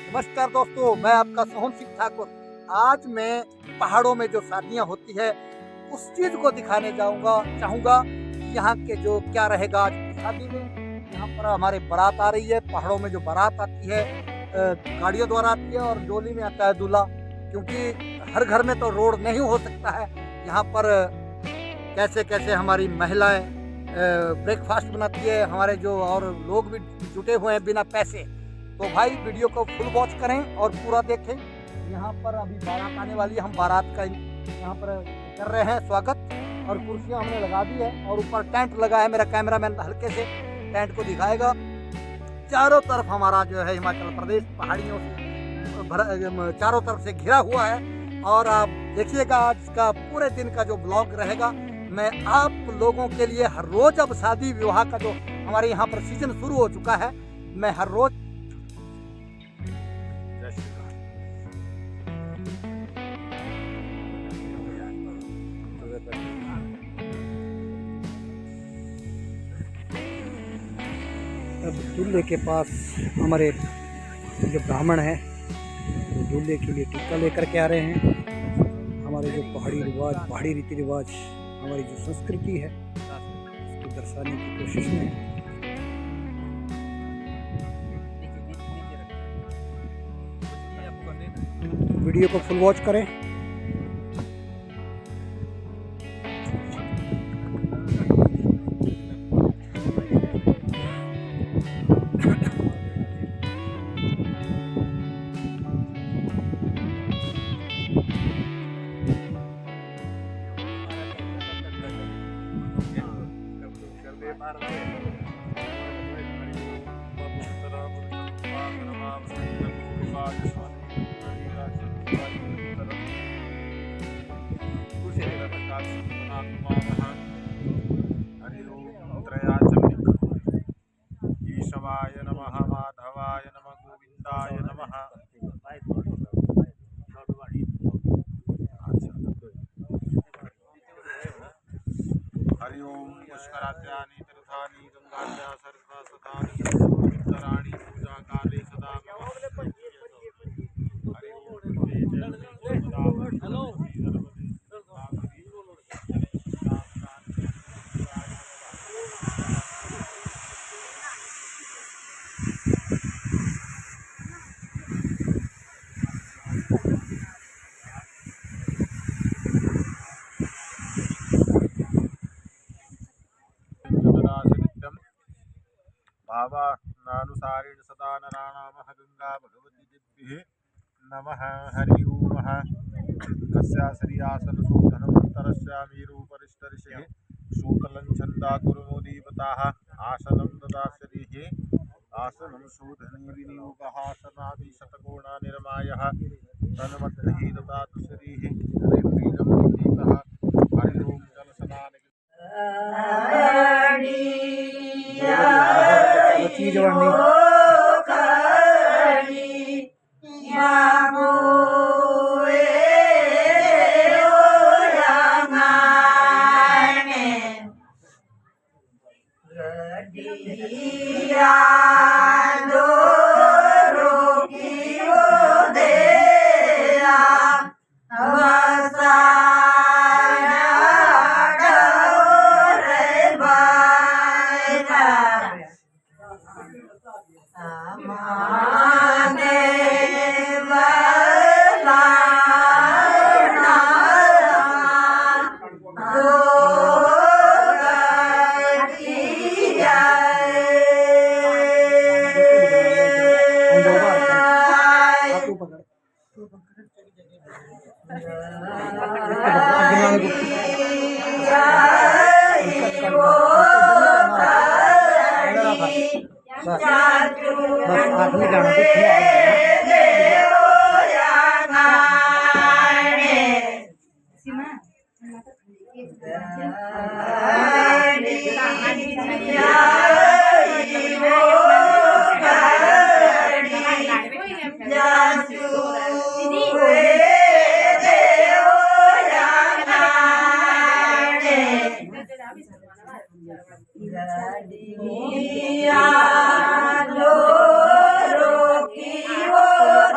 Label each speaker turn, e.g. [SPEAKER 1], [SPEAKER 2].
[SPEAKER 1] नमस्कार दोस्तों, मैं आपका सोहन सिंह ठाकुर। आज मैं पहाड़ों में जो शादियां होती है उस चीज को दिखाने चाहूँगा कि यहाँ के जो क्या रहेगा आज की शादी में। यहाँ पर हमारे बारात आ रही है। पहाड़ों में जो बारात आती है गाड़ियों द्वारा आती है और डोली में आता है दूल्हा, क्योंकि हर घर में तो रोड नहीं हो सकता है। यहाँ पर कैसे कैसे हमारी महिलाएं ब्रेकफास्ट बनाती है, हमारे जो और लोग भी जुटे हुए हैं बिना पैसे। तो भाई वीडियो को फुल वॉच करें और पूरा देखें। यहाँ पर अभी बारात आने वाली है, हम बारात का यहाँ पर कर रहे हैं स्वागत और कुर्सियाँ हमने लगा दी है और ऊपर टेंट लगा है। मेरा कैमरामैन हल्के से टेंट को दिखाएगा। चारों तरफ हमारा जो है हिमाचल प्रदेश पहाड़ियों से चारों तरफ से घिरा हुआ है। और आप देखिएगा आज का पूरे दिन का जो ब्लॉग रहेगा, मैं आप लोगों के लिए हर रोज, अब शादी विवाह का जो हमारे यहाँ पर सीजन शुरू हो चुका है, मैं हर रोज अब दूल्हे के पास हमारे जो ब्राह्मण है वो दूल्हे के लिए टीका लेकर के आ रहे हैं। हमारे जो पहाड़ी रिवाज, पहाड़ी रीति रिवाज, हमारी जो संस्कृति है उसको दर्शाने की कोशिश में है। वीडियो को फुल वॉच करें।
[SPEAKER 2] केशवाय नमः, माधवाय नमः, गोविंदाय नमः। हरि ओम। पुष्कराद्यानि तीर्थानि गंगाद्या सर्वा सदानि पवित्राणि पूजा काले सदा नमः। हरि ओम। हेलो। भावानुसारेण सदा नराणामः गंगा भगवती दिव्ये नमः। हरि ओम। तस्या श्रियासन शोधनमन्तरस्यामीरूपरिष्टऋषिः शूतलं छन्दा गुरुमोदीवताः आसनं ददास्यति आसनं शोधने विनियोगः आसनादि शतकोणा निर्मायः तन्मद्भिः ददातु श्रीः हरिप्रीतं निकेतः। हरि ओम। जलस्नान
[SPEAKER 1] चीज वाली
[SPEAKER 3] Ro